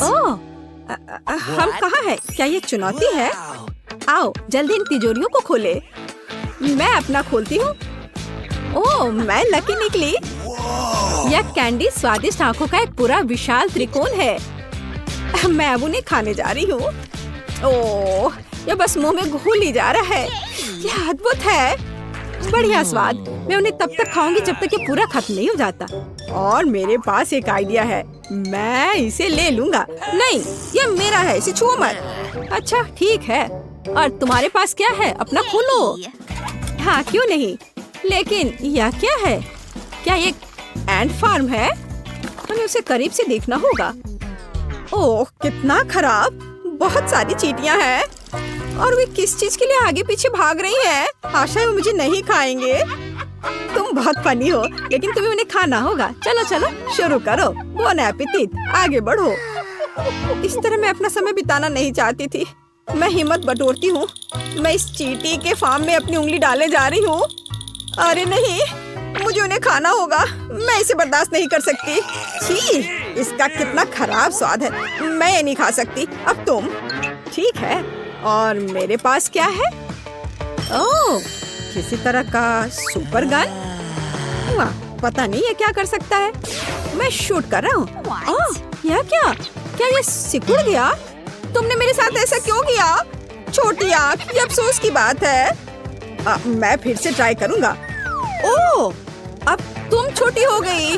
ओह, हम कहाँ हैं? क्या ये चुनौती है? आओ जल्दी इन तिजोरियों को खोले। मैं अपना खोलती हूँ। ओह, मैं लकी निकली। यह कैंडी स्वादिष्ट आंखों का एक पूरा विशाल त्रिकोण है। मैं अब उन्हें खाने जा रही हूँ। ओह, यह बस मुंह में घुल ही जा रहा है। यह अद्भुत है, बढ़िया स्वाद। मैं उन्हें तब तक खाऊंगी जब तक ये पूरा खत्म नहीं हो जाता। और मेरे पास एक आइडिया है, मैं इसे ले लूंगा। नहीं, यह मेरा है, इसे छुओ मत। अच्छा ठीक है। और तुम्हारे पास क्या है? अपना खोलो। हाँ क्यों नहीं, लेकिन यह क्या है? क्या ये एंट फार्म है? हमें उसे करीब से देखना होगा। ओह कितना खराब, बहुत सारी चींटियां हैं और वे किस चीज के लिए आगे पीछे भाग रही हैं? आशा है वो मुझे नहीं खाएंगे। तुम बहुत फनी हो, लेकिन तुम्हें उन्हें खाना होगा। चलो चलो शुरू करो। बोन एपेटिट, आगे बढ़ो। इस तरह मैं अपना समय बिताना नहीं चाहती थी। मैं हिम्मत बटोरती हूँ। मैं इस चींटी के फार्म में अपनी उंगली डालने जा रही हूँ। अरे नहीं, मुझे उन्हें खाना होगा। मैं इसे बर्दाश्त नहीं कर सकती। छी, इसका कितना खराब स्वाद है। मैं ये नहीं खा सकती। अब तुम। ठीक है, और मेरे पास क्या है? ओह, किसी तरह का सुपर गन। वाह, पता नहीं ये क्या कर सकता है। मैं शूट कर रहा हूँ। ओह, यह क्या? क्या ये सिकुड़ गया? तुमने मेरे साथ ऐसा क्यों किया? छोटी आँख, ये अफसोस की बात है। मैं फिर से ट्राई करूँगा। ओह, अब तुम छोटी हो गई।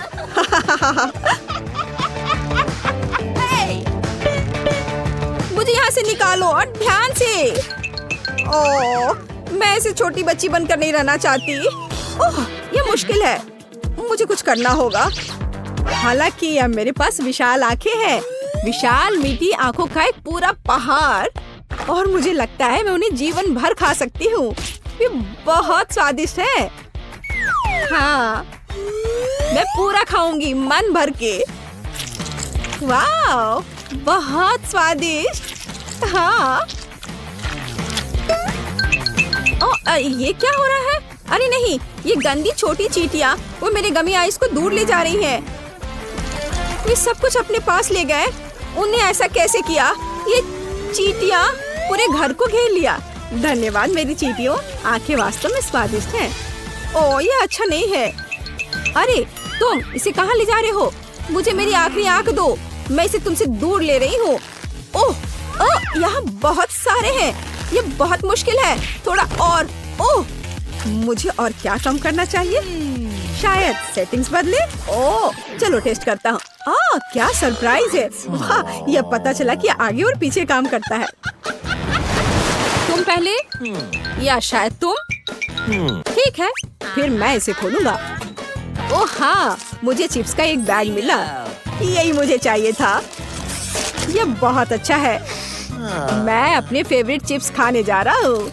मुझे यहाँ से निकालो और ध्यान से। ओह, मैं ऐसे छोटी बच्ची बनकर नहीं रहना चाहती। ओह, ये मुश्किल है। मुझे कुछ करना होगा। हालांकि अब मेरे पास विशाल आंखें हैं, विशाल मीठी आंखों का एक पूरा पहाड़, और मुझे लगता है मैं उन्हें जीवन भर खा सकती हूँ। ये बहुत स्वादिष्ट है। हाँ, मैं पूरा खाऊंगी मन भर के। वाह, बहुत स्वादिष्ट। हाँ। ये क्या हो रहा है? अरे नहीं, ये गंदी छोटी चींटियाँ वो मेरे गमी आइस को दूर ले जा रही हैं। वे सब कुछ अपने पास ले गए। उन्हें ऐसा कैसे किया? ये चींटियाँ पूरे घर को घेर लिया। धन्यवाद मेरी चींटियों, आंखें वास्तव में स्वादिष्ट हैं। ओह, ये अच्छा नहीं है। अरे तुम इसे कहाँ ले जा रहे हो? मुझे मेरी आखिरी आंख दो। मैं इसे तुमसे दूर ले रही हूँ। ओह, यहाँ बहुत सारे हैं। ये बहुत मुश्किल है। थोड़ा और। ओह, मुझे और क्या कम करना चाहिए? शायद सेटिंग्स बदले। ओह, चलो टेस्ट करता हूँ। क्या सरप्राइज है। वाह, यह पता चला कि आगे और पीछे काम करता है। तुम पहले या शायद तुम? ठीक है, फिर मैं इसे खोलूंगा। ओह हाँ, मुझे चिप्स का एक बैग मिला। यही मुझे चाहिए था। यह बहुत अच्छा है। मैं अपने फेवरेट चिप्स खाने जा रहा हूँ।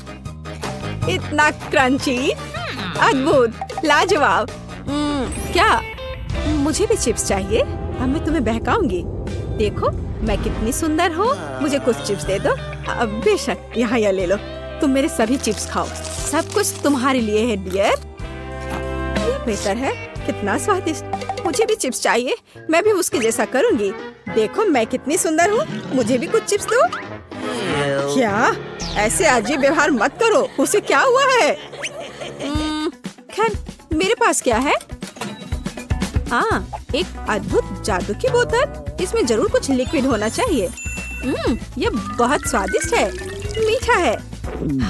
इतना क्रंची, अद्भुत, लाजवाब। क्या मुझे भी चिप्स चाहिए? अब मैं तुम्हें बहकाऊंगी। देखो मैं कितनी सुंदर हूँ। मुझे कुछ चिप्स दे दो। बेशक, यहाँ यह ले लो। तुम मेरे सभी चिप्स खाओ। सब कुछ तुम्हारे लिए है डियर। ये बेहतर है, कितना स्वादिष्ट। मुझे भी चिप्स चाहिए। मैं भी उसके जैसा करूँगी। देखो मैं कितनी सुंदर हूँ। मुझे भी कुछ चिप्स दो। क्या? ऐसे अजीब व्यवहार मत करो। उसे क्या हुआ है? खैर, मेरे पास क्या है? हाँ, एक अद्भुत जादू की बोतल। इसमें जरूर कुछ लिक्विड होना चाहिए। ये बहुत स्वादिष्ट है, मीठा है।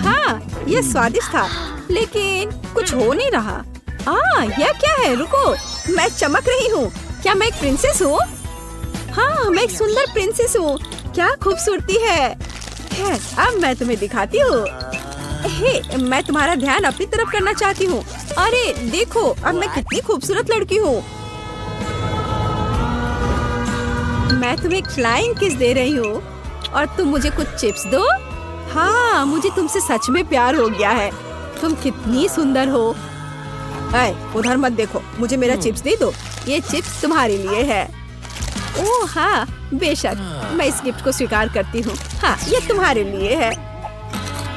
हाँ, ये स्वादिष्ट था, लेकिन कुछ हो नहीं रहा। यह क्या है? रुको, मैं चमक रही हूँ। क्या मैं एक प्रिंसेस हूँ? हाँ, मैं एक सुंदर प्रिंसेस हूँ। क्या खूबसूरती है। खैर, अब मैं तुम्हें दिखाती हूँ। हे, मैं तुम्हारा ध्यान अपनी तरफ करना चाहती हूँ। अरे देखो, अब मैं कितनी खूबसूरत लड़की हूँ। मैं तुम्हें फ्लाइंग किस दे रही हूँ और तुम मुझे कुछ चिप्स दो। हाँ, मुझे तुमसे सच में प्यार हो गया है। तुम कितनी सुंदर हो। उधर मत देखो, मुझे मेरा चिप्स दे दो। ये चिप्स तुम्हारे लिए है। ओह हाँ, बेशक, मैं इस गिफ्ट को स्वीकार करती हूँ। हाँ, ये तुम्हारे लिए है।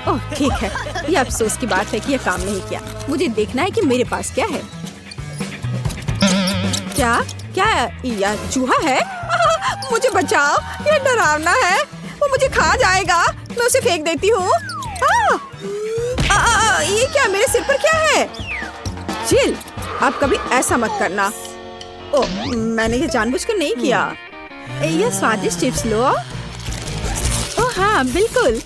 ओह ठीक है, ये अफसोस की बात है कि ये काम नहीं किया। मुझे देखना है कि मेरे पास क्या है। क्या क्या यह चूहा है? मुझे बचाओ, ये डरावना है, वो मुझे खा जाएगा। मैं उसे फेंक देती हूँ। ये क्या, मेरे सिर पर क्या है? चिल, आप कभी ऐसा मत करना। ओह, मैंने ये जानबूझकर नहीं किया। ये स्वादिष्ट चिप्स लो। ओह हाँ, बिल्कुल,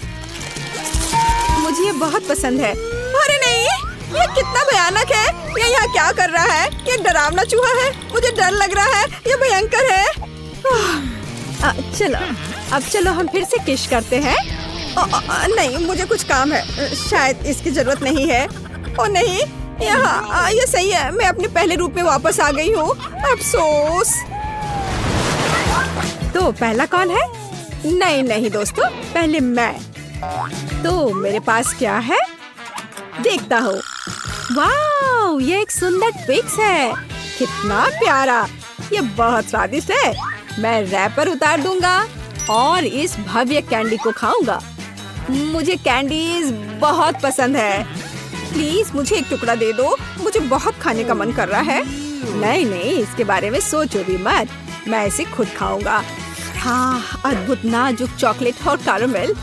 मुझे ये बहुत पसंद है। अरे नहीं, ये कितना भयानक है। ये यहाँ क्या कर रहा है? ये डरावना चूहा है, मुझे डर लग रहा है, ये भयंकर है। चलो, अब चलो हम फिर से किश करते हैं। नहीं, मुझे कुछ काम है, शायद इसकी जरूरत नहीं है। ओ नहीं, यहाँ ये सही है, मैं अपने पहले रूप में वापस आ गई हूँ। अफसोस। तो पहला कौन है? नहीं नहीं दोस्तों, पहले मैं। तो मेरे पास क्या है, देखता हूँ। वाह, ये एक सुंदर ट्विक्स है, कितना प्यारा। ये बहुत स्वादिष्ट है। मैं रैपर उतार दूंगा और इस भव्य कैंडी को खाऊंगा। मुझे कैंडीज बहुत पसंद है। प्लीज मुझे एक टुकड़ा दे दो, मुझे बहुत खाने का मन कर रहा है। नहीं नहीं, इसके बारे में सोचो भी मत, मैं इसे खुद खाऊंगा। हाँ, अद्भुत नाजुक चॉकलेट और कैरामेल,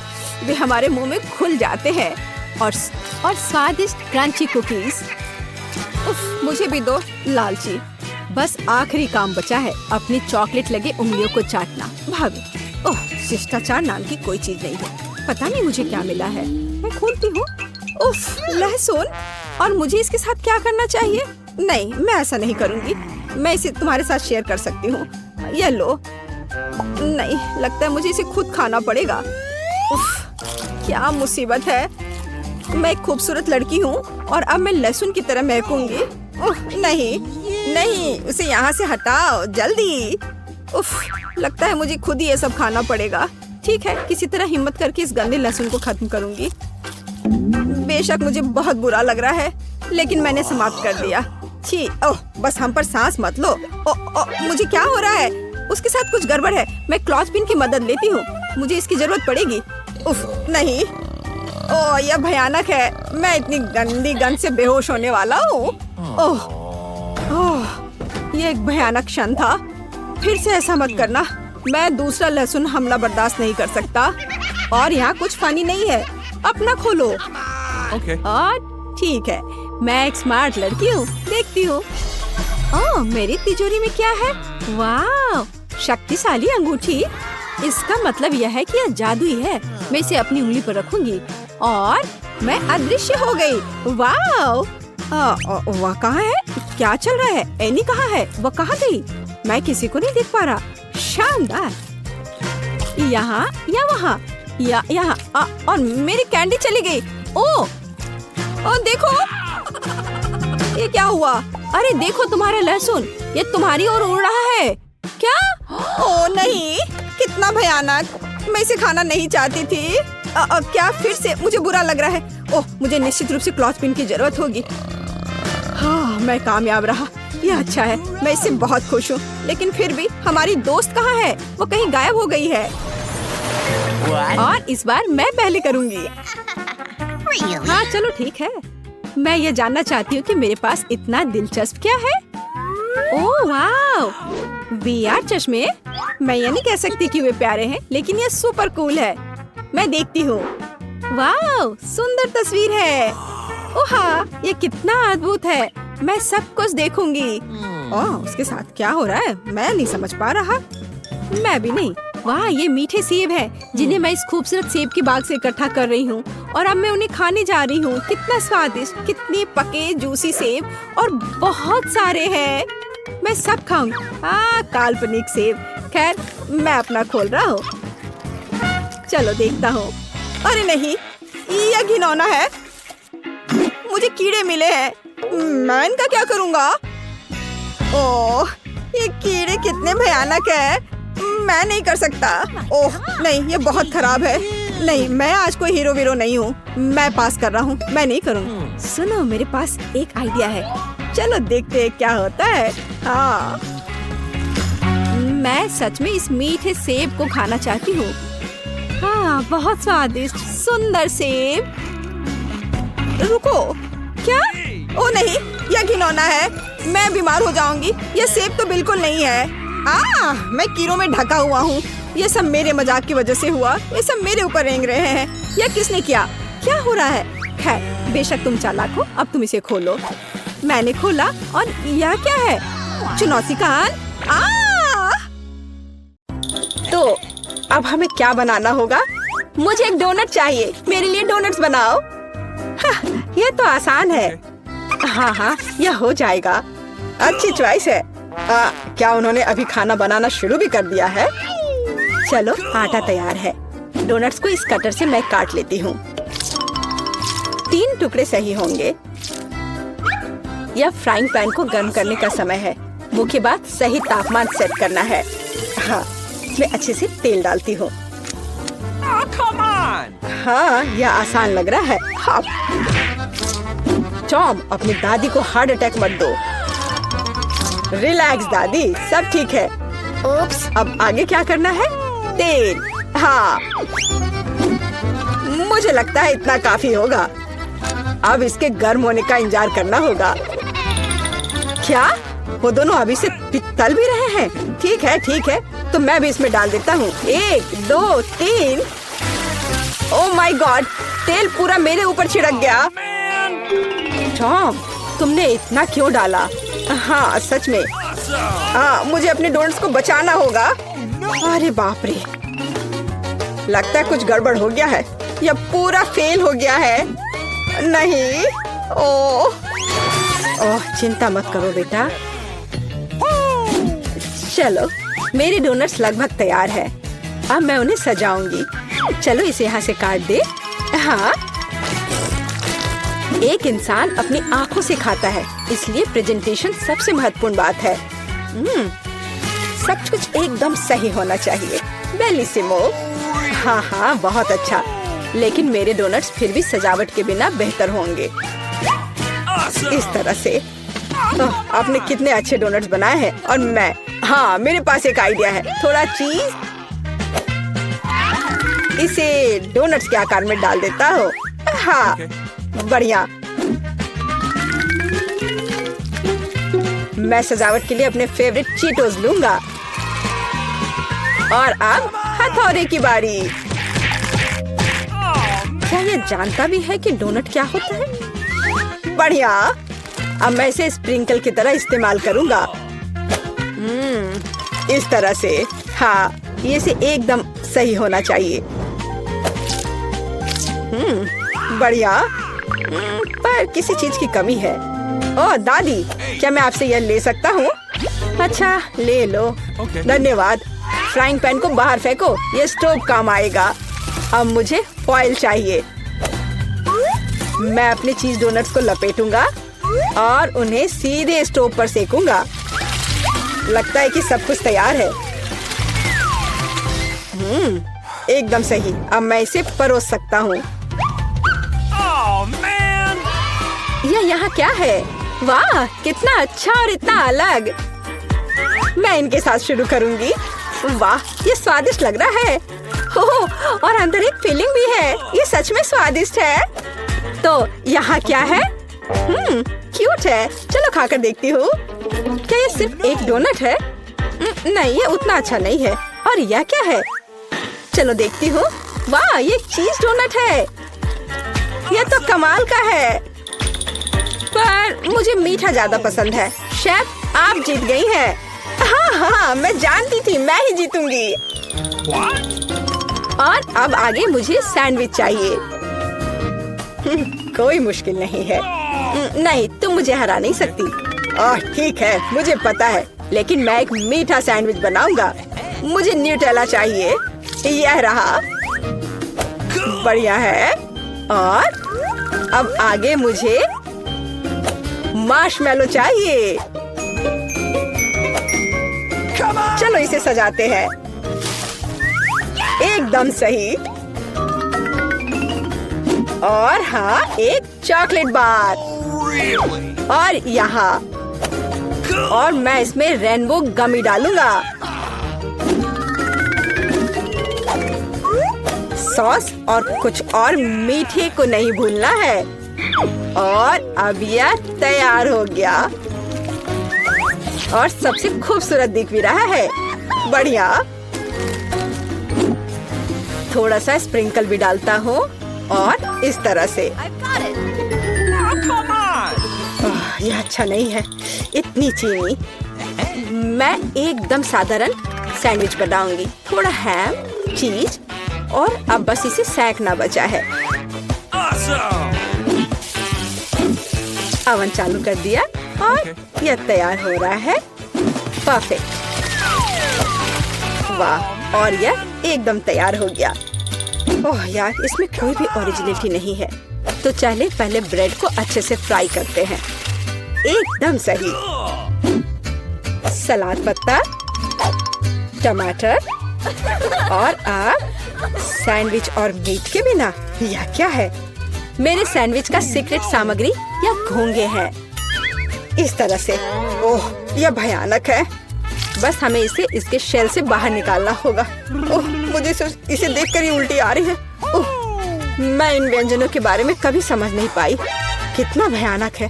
वे हमारे मुंह में घुल जाते हैं। और स्वादिष्ट क्रंची कुकीज। उफ, मुझे भी दो लालची। बस आखिरी काम बचा है, अपनी चॉकलेट लगे उंगलियों को चाटना। भाभी, ओह, शिष्टाचार नाम की कोई चीज नहीं है। पता नहीं मुझे क्या मिला है। मैं खोलती हूँ। उफ, लहसुन। और मुझे इसके साथ क्या करना चाहिए? नहीं, मैं ऐसा नहीं करूँगी। मैं इसे तुम्हारे साथ शेयर कर सकती हूँ। ये लो। नहीं, लगता है मुझे इसे खुद खाना पड़ेगा। उफ, क्या मुसीबत है। मैं एक खूबसूरत लड़की हूँ और अब मैं लहसुन की तरह महकूंगी। नहीं नहीं, उसे यहाँ से हटाओ जल्दी। उफ, लगता है मुझे खुद ही ये सब खाना पड़ेगा। ठीक है, किसी तरह हिम्मत करके इस गंदे लहसुन को खत्म करूंगी। बेशक मुझे बहुत बुरा लग रहा है, लेकिन मैंने समाप्त कर दिया। छी, ओह, बस हम पर सांस मत लो। मुझे क्या हो रहा है? उसके साथ कुछ गड़बड़ है। मैं क्लॉथपिन की मदद लेती हूँ, मुझे इसकी जरूरत पड़ेगी। उफ, नहीं, ओह, यह भयानक है। मैं इतनी गंदी गंध से बेहोश होने वाला हूँ। ओह, ये एक भयानक क्षण था। फिर से ऐसा मत करना। मैं दूसरा लहसुन हमला बर्दाश्त नहीं कर सकता। और यहाँ कुछ फनी नहीं है। अपना खोलो। और ठीक है, मैं एक स्मार्ट लड़की हूँ, देखती हूँ। ओह, मेरी तिजोरी में क्या है? वाह, शक्तिशाली अंगूठी। इसका मतलब यह है कि यह जादुई है। मैं इसे अपनी उंगली पर रखूंगी और मैं अदृश्य हो गई। वाह, वह कहाँ है? क्या चल रहा है? एनी कहाँ है? वह कहाँ गई? मैं किसी को नहीं देख पा रहा। शानदार। यहाँ या वहाँ या यहाँ। और मेरी कैंडी चली गई। ओह, देखो, ये क्या हुआ? अरे देखो, तुम्हारा लहसुन, ये तुम्हारी ओर उड़ रहा है। क्या? ओह नहीं, कितना भयानक। मैं इसे खाना नहीं चाहती थी। क्या फिर से? मुझे बुरा लग रहा है। ओह, मुझे निश्चित रूप से क्लॉथपिन की जरूरत होगी। हाँ, मैं कामयाब रहा। यह अच्छा है, मैं इससे बहुत खुश हूँ। लेकिन फिर भी हमारी दोस्त कहाँ है? वो कहीं गायब हो गई है। और इस बार मैं पहले करूँगी। हाँ चलो ठीक है। मैं ये जानना चाहती हूँ कि मेरे पास इतना दिलचस्प क्या है। ओह वाह, VR चश्मे। मैं ये नहीं कह सकती कि वे प्यारे हैं, लेकिन ये सुपर कूल है। मैं देखती हूँ। वाह, सुंदर तस्वीर है। ओह, ये कितना अद्भुत है। मैं सब कुछ देखूंगी। ओह, उसके साथ क्या हो रहा है? मैं नहीं समझ पा रहा। मैं भी नहीं। वाह, ये मीठे सेब हैं, जिन्हें मैं इस खूबसूरत सेब की बाग से इकट्ठा कर रही हूँ और अब मैं उन्हें खाने जा रही हूँ। कितना स्वादिष्ट, कितने पके जूसी सेब और बहुत सारे हैं। मैं सब खाऊंगी। काल्पनिक सेब। खैर, मैं अपना खोल रहा हूँ। चलो देखता हूँ। अरे नहीं, यह घिनौना है। मुझे कीड़े मिले हैं। मैं इनका क्या करूँगा? ओह, ये कीड़े कितने भयानक है। मैं नहीं कर सकता। ओह नहीं, ये बहुत खराब है। नहीं, मैं आज कोई हीरो वीरो नहीं हूँ। मैं पास कर रहा हूँ, मैं नहीं करूँगा। सुनो, मेरे पास एक आइडिया है। चलो देखते हैं क्या होता है। हाँ, मैं सच में इस मीठे सेब को खाना चाहती हूँ। हाँ, बहुत स्वादिष्ट सुंदर सेब। रुको, क्या? ओ नहीं, यह घिनौना है। मैं बीमार हो जाऊंगी। यह सेब तो बिल्कुल नहीं है। मैं कीड़ों में ढका हुआ हूँ। ये सब मेरे मजाक की वजह से हुआ। ये सब मेरे ऊपर रेंग रहे हैं। यह किसने किया? क्या हो रहा है? खैर, बेशक तुम चालाक हो। अब तुम इसे खोलो। मैंने खोला और यह क्या है? चुनौती का अंत। तो अब हमें क्या बनाना होगा? मुझे एक डोनट चाहिए। मेरे लिए डोनट्स बनाओ। यह तो आसान है। हाँ, यह हो जाएगा। अच्छी चॉइस है। क्या उन्होंने अभी खाना बनाना शुरू भी कर दिया है? चलो, आटा तैयार है। डोनट्स को इस कटर से मैं काट लेती हूँ। 3 टुकड़े सही होंगे। यह फ्राइंग पैन को गर्म करने का समय है। मुख्य बात सही तापमान सेट करना है। हाँ, मैं अच्छे से तेल डालती हूँ। हाँ, यह आसान लग रहा है। हाँ। टॉम, अपनी दादी को हार्ट अटैक मत दो। रिलैक्स दादी, सब ठीक है। ओप्स, अब आगे क्या करना है? तेल। हाँ, मुझे लगता है इतना काफी होगा। अब इसके गर्म होने का इंतजार करना होगा। क्या वो दोनों अभी से तल भी रहे हैं? ठीक है, तो मैं भी इसमें डाल देता हूँ। 1, 2, 3। ओह माय गॉड, तेल पूरा मेरे ऊपर छिड़क गया। टॉम, तुमने इतना क्यों डाला? हाँ, सच में। मुझे अपने डोनट्स को बचाना होगा। अरे बाप रे, लगता है कुछ गड़बड़ हो गया है। यह पूरा फेल हो गया है। नहीं। ओह, चिंता मत करो बेटा। चलो, मेरे डोनट्स लगभग तैयार है। अब मैं उन्हें सजाऊंगी। चलो, इसे यहाँ से काट दे। हाँ, एक इंसान अपनी आंखों से खाता है, इसलिए प्रेजेंटेशन सबसे महत्वपूर्ण बात है। सब कुछ एकदम सही होना चाहिए। बेलिसिमो। हाँ, बहुत अच्छा। लेकिन मेरे डोनट्स फिर भी सजावट के बिना बेहतर होंगे। इस तरह से। आपने कितने अच्छे डोनट्स बनाए हैं। और मैं, हाँ, मेरे पास एक आइडिया है। थोड़ा चीज इसे डोनट्स के आकार में डाल देता हूँ। हाँ, बढ़िया। मैं सजावट के लिए अपने फेवरेट चीटोस लूंगा। और अब हथौड़े की बारी। क्या ये जानता भी है कि डोनट क्या होता है? बढ़िया। अब मैं इसे स्प्रिंकल की तरह इस्तेमाल करूंगा। इस तरह से। हाँ, ये से एकदम सही होना चाहिए। बढ़िया। पर किसी चीज की कमी है। ओह दादी, क्या मैं आपसे यह ले सकता हूँ? अच्छा, ले लो। धन्यवाद। फ्राइंग पैन को बाहर फेंको, ये स्टोव काम आएगा। अब मुझे फॉइल चाहिए। मैं अपने चीज डोनट्स को लपेटूंगा और उन्हें सीधे स्टोव पर सेकूंगा। लगता है कि सब कुछ तैयार है। एकदम सही। अब मैं इसे परोस सकता हूँ। यह यहाँ क्या है? वाह, कितना अच्छा और इतना अलग। मैं इनके साथ शुरू करूंगी। वाह, ये स्वादिष्ट लग रहा है। ओह, और अंदर एक फिलिंग भी है। ये सच में स्वादिष्ट है। तो यहाँ क्या है? क्यूट है। चलो खाकर देखती हूँ। क्या ये सिर्फ एक डोनट है? नहीं, ये उतना अच्छा नहीं है। और यह क्या है? चलो देखती हूँ। वाह, ये चीज डोनट है। यह तो कमाल का है। पर मुझे मीठा ज्यादा पसंद है। शेफ, आप जीत गई हैं। हाँ, मैं जानती थी मैं ही जीतूंगी। और अब आगे मुझे सैंडविच चाहिए। कोई मुश्किल नहीं है। नहीं, तुम मुझे हरा नहीं सकती। ठीक है, मुझे पता है, लेकिन मैं एक मीठा सैंडविच बनाऊंगा। मुझे न्यूटेला चाहिए। यह रहा। बढ़िया है। और अब आगे मुझे मार्शमैलो चाहिए। चलो इसे सजाते हैं। एकदम सही। और हाँ, एक चॉकलेट बार। और यहाँ। और मैं इसमें रेनबो गमी डालूंगा। सॉस और कुछ और मीठे को नहीं भूलना है। और अब यह तैयार हो गया। और सबसे खूबसूरत दिख भी रहा है। बढ़िया। थोड़ा सा स्प्रिंकल भी डालता हूँ और इस तरह से। यह अच्छा नहीं है, इतनी चीनी। मैं एकदम साधारण सैंडविच बनाऊंगी। थोड़ा हैम, चीज और अब बस इसे सेंकना बचा है। अवन चालू कर दिया और यह तैयार हो रहा है। परफेक्ट। वाह, और यह एकदम तैयार हो गया। ओह यार, इसमें कोई भी ओरिजिनलिटी नहीं है। तो चले पहले ब्रेड को अच्छे से फ्राई करते हैं। एकदम सही। सलाद पत्ता, टमाटर और आप सैंडविच और मीट के बिना यह क्या है? मेरे सैंडविच का सीक्रेट सामग्री यह घोंगे हैं। इस तरह से। ओह, यह भयानक है। बस हमें इसे इसके शेल से बाहर निकालना होगा। ओह, मुझे इसे देखकर ही उल्टी आ रही है। ओह, मैं इन व्यंजनों के बारे में कभी समझ नहीं पाई। कितना भयानक है।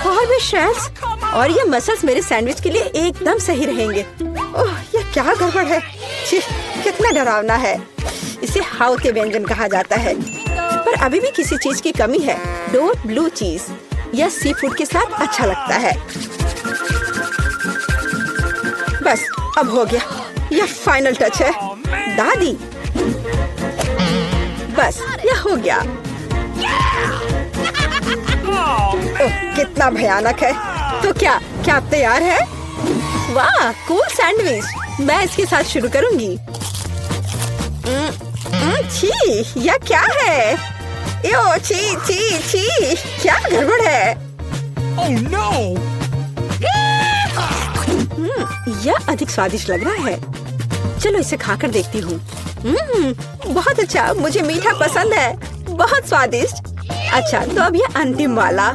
और भी शेल्स और ये मसल्स मेरे सैंडविच के लिए एकदम सही रहेंगे। ओह, यह क्या गड़बड़ है। छी, कितना डरावना है। इसे हाउ के व्यंजन कहा जाता है, पर अभी भी किसी चीज की कमी है। डोर ब्लू चीज। यह सी फूड के साथ अच्छा लगता है। बस अब हो गया। यह फाइनल टच है दादी। बस यह हो गया। ओह, कितना भयानक है। तो क्या आप तैयार है? वाह, कूल सैंडविच। मैं इसके साथ शुरू करूंगी। छी, यह क्या है? यो, छी छी छी, क्या गड़बड़ है? Oh no! यह अधिक स्वादिष्ट लग रहा है। चलो इसे खाकर देखती हूँ। बहुत अच्छा, मुझे मीठा पसंद है। बहुत स्वादिष्ट। अच्छा, तो अब यह अंतिम वाला।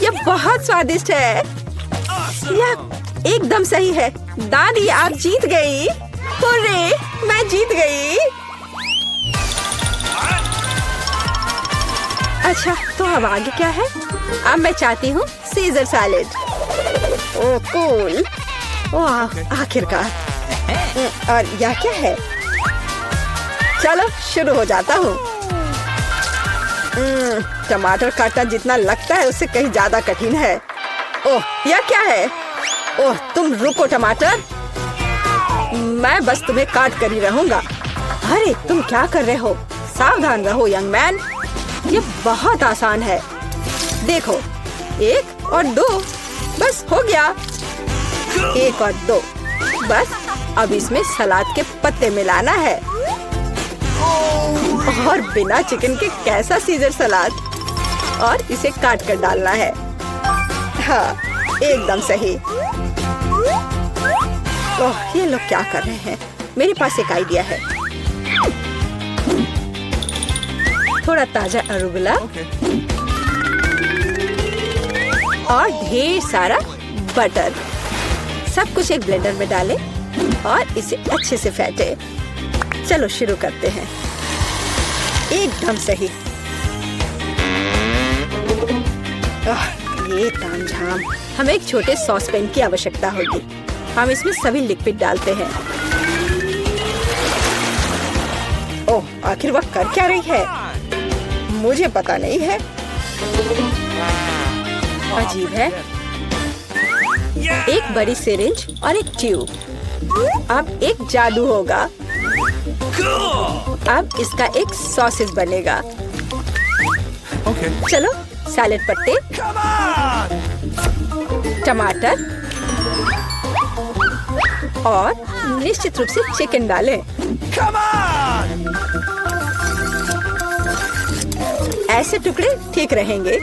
यह बहुत स्वादिष्ट है। यह एकदम सही है। दादी, आप जीत गई। हुर्रे, मैं जीत गई। अच्छा, तो अब आगे क्या है? अब मैं चाहती हूँ सीजर सैलेड। ओह कूल। वाह, आखिरकार। और यह क्या है? चलो शुरू हो जाता हूँ। टमाटर काटना जितना लगता है उससे कहीं ज्यादा कठिन है। ओह, यह क्या है? ओह, तुम रुको टमाटर। मैं बस तुम्हें काट कर ही रहूंगा। अरे, तुम क्या कर रहे हो? सावधान रहो यंग मैन। ये बहुत आसान है। देखो, 1 और 2, बस हो गया। 1 और 2, बस अब इसमें सलाद के पत्ते मिलाना है। और बिना चिकन के कैसा सीजर सलाद। और इसे काट कर डालना है। हाँ, एकदम सही। ओह, ये लोग क्या कर रहे हैं? मेरे पास एक आइडिया है। थोड़ा ताजा अरुगुला और ढेर सारा बटर। सब कुछ एक ब्लेंडर में डालें और इसे अच्छे से फेंटे। चलो शुरू करते हैं। एकदम सही। ये तामझाम। हमें एक छोटे सॉस पैन की आवश्यकता होगी। हम इसमें सभी लिक्विड डालते हैं। ओह, आखिर वह कर क्या रही है? मुझे पता नहीं है। अजीब है। एक बड़ी सिरिंज और एक ट्यूब। अब एक जादू होगा। अब इसका एक सॉसेज बनेगा। चलो, सैलेड पत्ते, टमाटर और निश्चित रूप से चिकन डालें। ऐसे टुकड़े ठीक रहेंगे।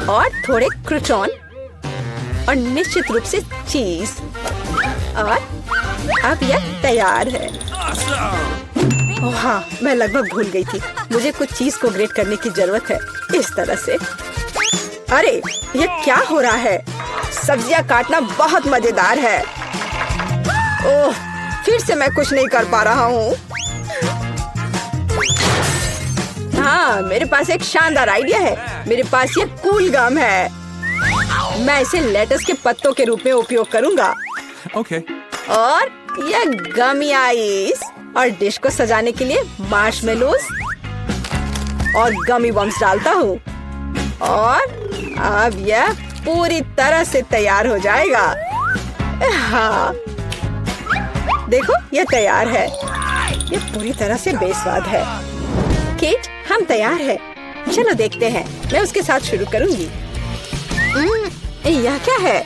और थोड़े क्रूटॉन और निश्चित रूप से चीज। और अब यह तैयार है। ओह हाँ, मैं लगभग भूल गई थी। मुझे कुछ चीज को ग्रेट करने की जरूरत है। इस तरह से। अरे, ये क्या हो रहा है? सब्जियां काटना बहुत मजेदार है। ओह, फिर से मैं कुछ नहीं कर पा रहा हूँ। हाँ, मेरे पास एक शानदार आइडिया है। मेरे पास ये कूल गम है। मैं इसे लेटस के पत्तों के रूप में उपयोग करूंगा। Okay. और ये गमी आइस और डिश को सजाने के लिए मार्शमेलोज और गमी बम्स डालता हूँ। और अब यह पूरी तरह से तैयार हो जाएगा। हाँ, देखो ये तैयार है। ये पूरी तरह से बेस्वाद है। किट, हम तैयार हैं। चलो देखते हैं। मैं उसके साथ शुरू करूंगी। यह क्या है?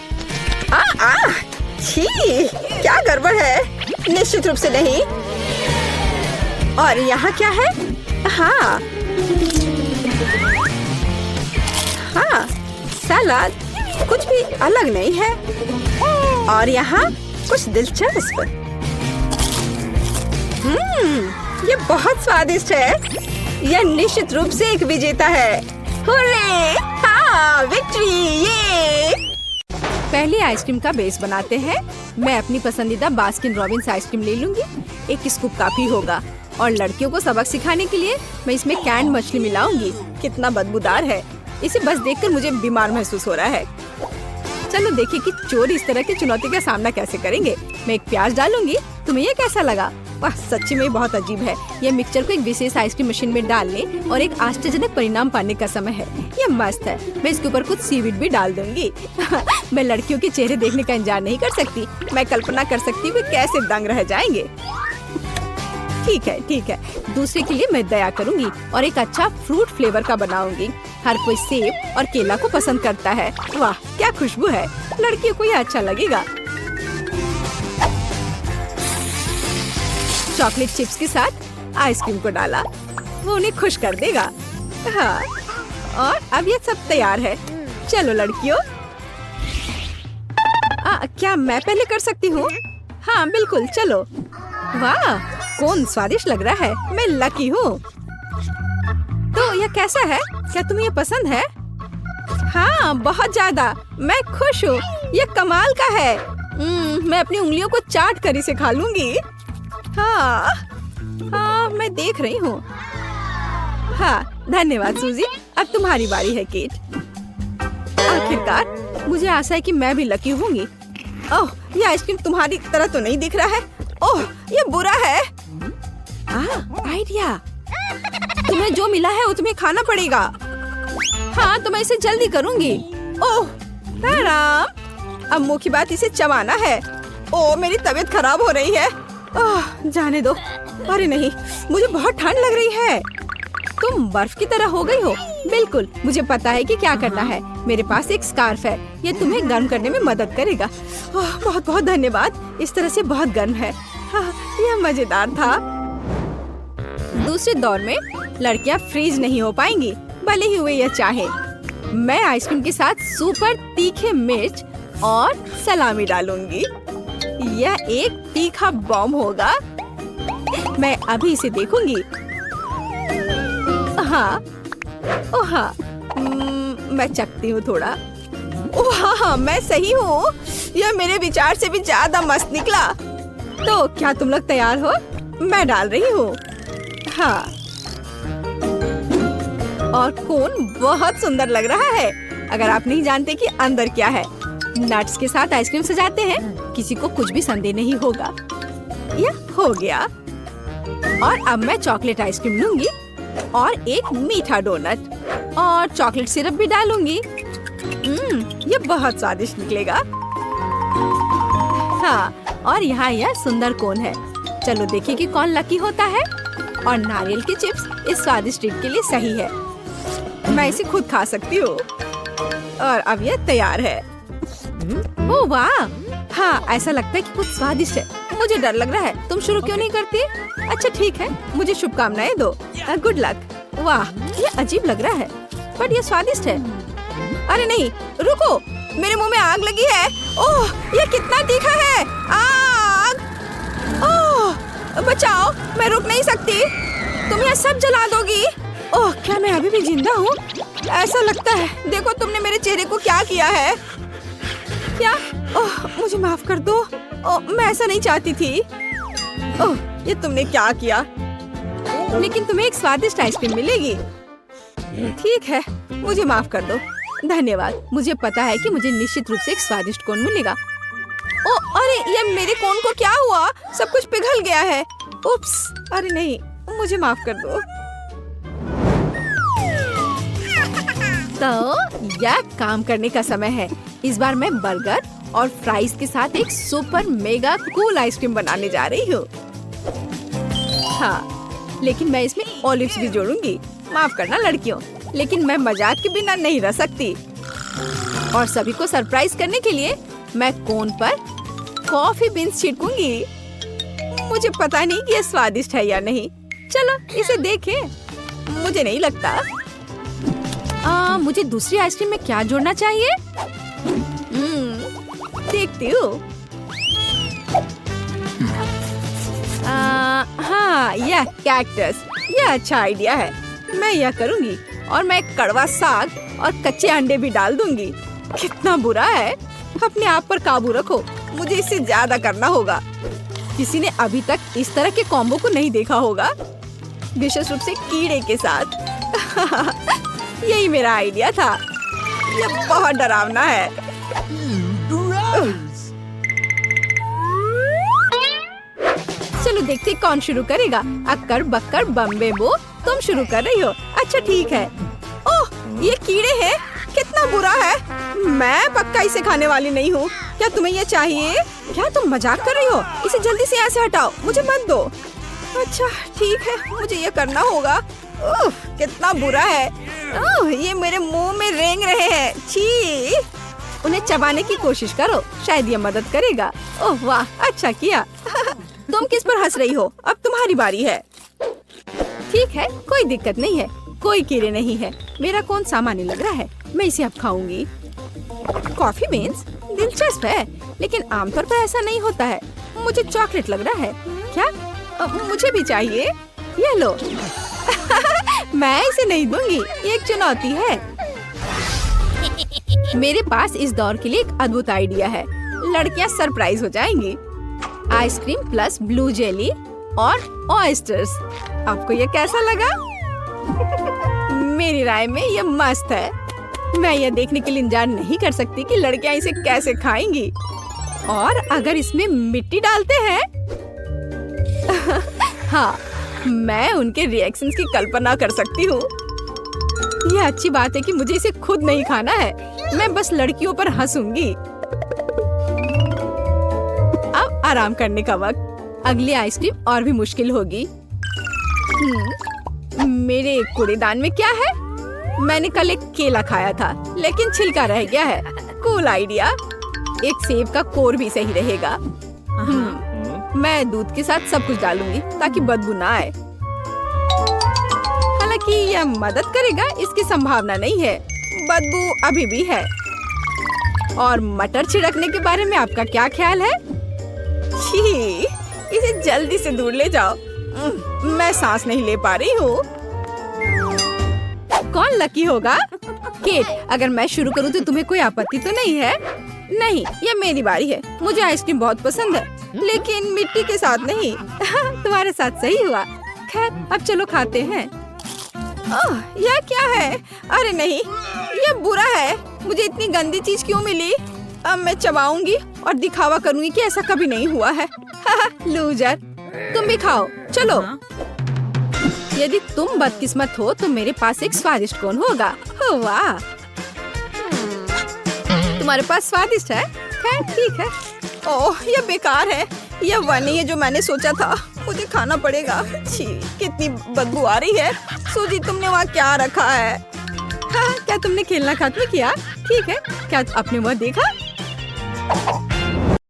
छी, क्या गड़बड़ है? निश्चित रूप से नहीं। और यहाँ क्या है? हाँ, सलाद कुछ भी अलग नहीं है। और यहाँ कुछ दिलचस्प। ये बहुत स्वादिष्ट है। यह निश्चित रूप से एक विजेता है। हुर्रे! हाँ, विक्ट्री! ये पहले आइसक्रीम का बेस बनाते हैं। मैं अपनी पसंदीदा बास्किन रॉबिन्स आइसक्रीम ले लूंगी। एक स्कूप काफी होगा। और लड़कियों को सबक सिखाने के लिए मैं इसमें कैंड मछली मिलाऊंगी। कितना बदबूदार है। इसे बस देखकर मुझे बीमार महसूस हो रहा है। चलो देखिए कि चोर इस तरह की चुनौती का सामना कैसे करेंगे। मैं एक प्याज डालूंगी। तुम्हें ये कैसा लगा? वाह, सच्ची में बहुत अजीब है। यह मिक्सचर को एक विशेष आइसक्रीम मशीन में डालने और एक आश्चर्यजनक परिणाम पाने का समय है। यह मस्त है। मैं इसके ऊपर कुछ सीवीड भी डाल दूंगी। मैं लड़कियों के चेहरे देखने का इंतजार नहीं कर सकती। मैं कल्पना कर सकती हूँ कैसे दंग रह जाएंगे। ठीक है। दूसरे के लिए मैं दया करूंगी और एक अच्छा फ्रूट फ्लेवर का बनाऊंगी। हर कोई सेब और केला को पसंद करता है। वाह, क्या खुशबू है। लड़कियों को यह अच्छा लगेगा। चॉकलेट चिप्स के साथ आइसक्रीम को डाला। वो उन्हें खुश कर देगा। हाँ, और अब ये सब तैयार है। चलो लड़कियों। क्या मैं पहले कर सकती हूँ? हाँ बिल्कुल, चलो। वाह, कौन स्वादिष्ट लग रहा है। मैं लकी हूँ। तो यह कैसा है? क्या तुम्हें यह पसंद है? हाँ, बहुत ज्यादा। मैं खुश हूँ। यह कमाल का है। मैं अपनी उंगलियों को चाट कर इसे खा लूंगी। हाँ, मैं देख रही हूँ। हाँ, धन्यवाद सूजी। अब तुम्हारी बारी है केट। आखिरकार मुझे आशा है कि मैं भी लकी होंगी। ओह, ये आइसक्रीम तुम्हारी तरह तो नहीं दिख रहा है। ओह, ये बुरा है। आइडिया। तुम्हें जो मिला है वो तुम्हें खाना पड़ेगा। हाँ, तो मैं इसे जल्दी करूंगी। ओह, राम। अब मुख्य बात इसे चबाना है। ओह, मेरी तबीयत खराब हो रही है। जाने दो। अरे नहीं, मुझे बहुत ठंड लग रही है। तुम बर्फ की तरह हो गई हो। बिल्कुल, मुझे पता है कि क्या करना है। मेरे पास एक स्कार्फ है। ये तुम्हें गर्म करने में मदद करेगा। बहुत बहुत धन्यवाद। इस तरह से बहुत गर्म है। यह मजेदार था। दूसरे दौर में लड़कियां फ्रीज नहीं हो पाएंगी, भले ही वे यह चाहे। मैं आइसक्रीम के साथ सुपर तीखे मिर्च और सलामी डालूंगी। यह एक तीखा बॉम्ब होगा। मैं अभी इसे देखूंगी। हाँ, मैं चखती हूँ थोड़ा। हाँ, मैं सही हूँ। यह मेरे विचार से भी ज्यादा मस्त निकला। तो क्या तुम लोग तैयार हो? मैं डाल रही हूँ। हाँ, और कोन बहुत सुंदर लग रहा है। अगर आप नहीं जानते कि अंदर क्या है। नट्स के साथ आइसक्रीम सजाते हैं, किसी को कुछ भी संदेह नहीं होगा। यह हो गया। और अब मैं चॉकलेट आइसक्रीम लूंगी और एक मीठा डोनट और चॉकलेट सिरप भी डालूंगी। ये बहुत स्वादिष्ट निकलेगा। हाँ, और यहाँ यह सुंदर कोन है। चलो देखिए कि कौन लकी होता है। और नारियल के चिप्स इस स्वादिष्ट ट्रीट के लिए सही है। मैं इसे खुद खा सकती हूँ। और अब यह तैयार है। ओह वाह, हाँ, ऐसा लगता है कि कुछ स्वादिष्ट है। मुझे डर लग रहा है। तुम शुरू क्यों नहीं करती? अच्छा ठीक है, मुझे शुभकामनाएं दो। Good luck. वाह, ये अजीब लग रहा है, बट ये स्वादिष्ट है। अरे नहीं, रुको, मेरे मुंह में आग लगी है। ओह, ये कितना तीखा है। आग! ओह, बचाओ, मैं रुक नहीं सकती। तुम यह सब जला दोगी। ओह, क्या मैं अभी भी जिंदा हूँ? ऐसा लगता है। देखो तुमने मेरे चेहरे को क्या किया है। क्या? ओह, मुझे माफ कर दो। ओह, मैं ऐसा नहीं चाहती थी। ओह, ये तुमने क्या किया? लेकिन तुम्हें एक स्वादिष्ट आइसक्रीम मिलेगी। ठीक है, मुझे माफ कर दो। धन्यवाद। मुझे पता है कि मुझे निश्चित रूप से एक स्वादिष्ट कोन मिलेगा। ओ अरे, ये मेरे कोन को क्या हुआ? सब कुछ पिघल गया है। उप्स, अरे नहीं, मुझे माफ कर दो। तो यह काम करने का समय है। इस बार मैं बर्गर और फ्राइज के साथ एक सुपर मेगा कूल आइसक्रीम बनाने जा रही हूँ। हाँ, लेकिन मैं इसमें ऑलिव्स भी जोड़ूंगी। माफ करना लड़कियों, लेकिन मैं मजाक के बिना नहीं रह सकती। और सभी को सरप्राइज करने के लिए मैं कोन पर कॉफी बीन्स छिड़कूंगी। मुझे पता नहीं कि ये स्वादिष्ट है या नहीं। चलो इसे देखें। मुझे नहीं लगता। मुझे दूसरी आइसक्रीम में क्या जोड़ना चाहिए? देखती हूँ। हाँ, यह कैक्टस, यह अच्छा आइडिया है। मैं यह करूँगी और मैं कड़वा साग और कच्चे अंडे भी डाल दूंगी। कितना बुरा है। अपने आप पर काबू रखो, मुझे इससे ज्यादा करना होगा। किसी ने अभी तक इस तरह के कॉम्बो को नहीं देखा होगा, विशेष रूप से कीड़े के साथ। यही मेरा आइडिया था। यह बहुत डरावना है। चलो देखते कौन शुरू करेगा। अक्कर बक्कर बम्बे बो, तुम शुरू कर रही हो। अच्छा ठीक है। ओह, ये कीड़े हैं। कितना बुरा है। मैं पक्का इसे खाने वाली नहीं हूँ। क्या तुम्हें ये चाहिए? क्या तुम मजाक कर रही हो? इसे जल्दी से यहाँ से हटाओ, मुझे मत दो। अच्छा ठीक है, मुझे ये करना होगा। कितना बुरा है। ये मेरे मुंह में रेंग रहे हैं। छी, उन्हें चबाने की कोशिश करो, शायद ये मदद करेगा। ओह वाह, अच्छा किया। तुम किस पर हंस रही हो? अब तुम्हारी बारी है। ठीक है, कोई दिक्कत नहीं है। कोई कीड़े नहीं है। मेरा कौन सामान्य लग रहा है। मैं इसे अब खाऊंगी। कॉफी बीन्स दिलचस्प है, लेकिन आमतौर पर ऐसा नहीं होता है। मुझे चॉकलेट लग रहा है। क्या? मुझे भी चाहिए। ये लो। मैं इसे नहीं दूंगी, ये एक चुनौती है। मेरे पास इस दौर के लिए एक अद्भुत आइडिया है। लड़कियां सरप्राइज हो जाएंगी। आइसक्रीम प्लस ब्लू जेली और ऑयस्टर्स। आपको ये कैसा लगा? मेरी राय में ये मस्त है। मैं यह देखने के लिए इंतजार नहीं कर सकती कि लड़कियां इसे कैसे खाएंगी। और अगर इसमें मिट्टी डालते हैं हाँ, मैं उनके रिएक्शंस की कल्पना कर सकती हूँ। यह अच्छी बात है कि मुझे इसे खुद नहीं खाना है। मैं बस लड़कियों पर हंसूंगी। अब आराम करने का वक्त। अगली आइसक्रीम और भी मुश्किल होगी। मेरे कूड़ेदान में क्या है? मैंने कल एक केला खाया था, लेकिन छिलका रह गया है। Cool idea. एक सेब का कोर भी सही रहेगा। मैं दूध के साथ सब कुछ डालूंगी ताकि बदबू ना आए। हालांकि यह मदद करेगा इसकी संभावना नहीं है। बदबू अभी भी है। और मटर छिड़कने के बारे में आपका क्या ख्याल है? छी, इसे जल्दी से दूर ले जाओ। मैं सांस नहीं ले पा रही हूँ। कौन लकी होगा? केट, अगर मैं शुरू करूँ तो तुम्हें कोई आपत्ति तो नहीं है? नहीं, ये मेरी बारी है। मुझे आइसक्रीम बहुत पसंद है, लेकिन मिट्टी के साथ नहीं। तुम्हारे साथ सही हुआ। खैर, अब चलो खाते हैं। यह क्या है? अरे नहीं, ये बुरा है। मुझे इतनी गंदी चीज क्यों मिली? अब मैं चबाऊंगी और दिखावा करूंगी कि ऐसा कभी नहीं हुआ है। लूजर, तुम भी खाओ। चलो। यदि तुम बदकिस्मत हो तो मेरे पास एक स्वादिष्ट कोन होगा। वाह, तुम्हारे पास स्वादिष्ट है। खैर ठीक है। ओह, यह बेकार है। यह वह नहीं है जो मैंने सोचा था। मुझे खाना पड़ेगा। छी, कितनी बदबू आ रही है। सूजी, तुमने वहाँ क्या रखा है? हाँ, क्या तुमने खेलना खत्म किया? ठीक है, क्या आपने वह देखा?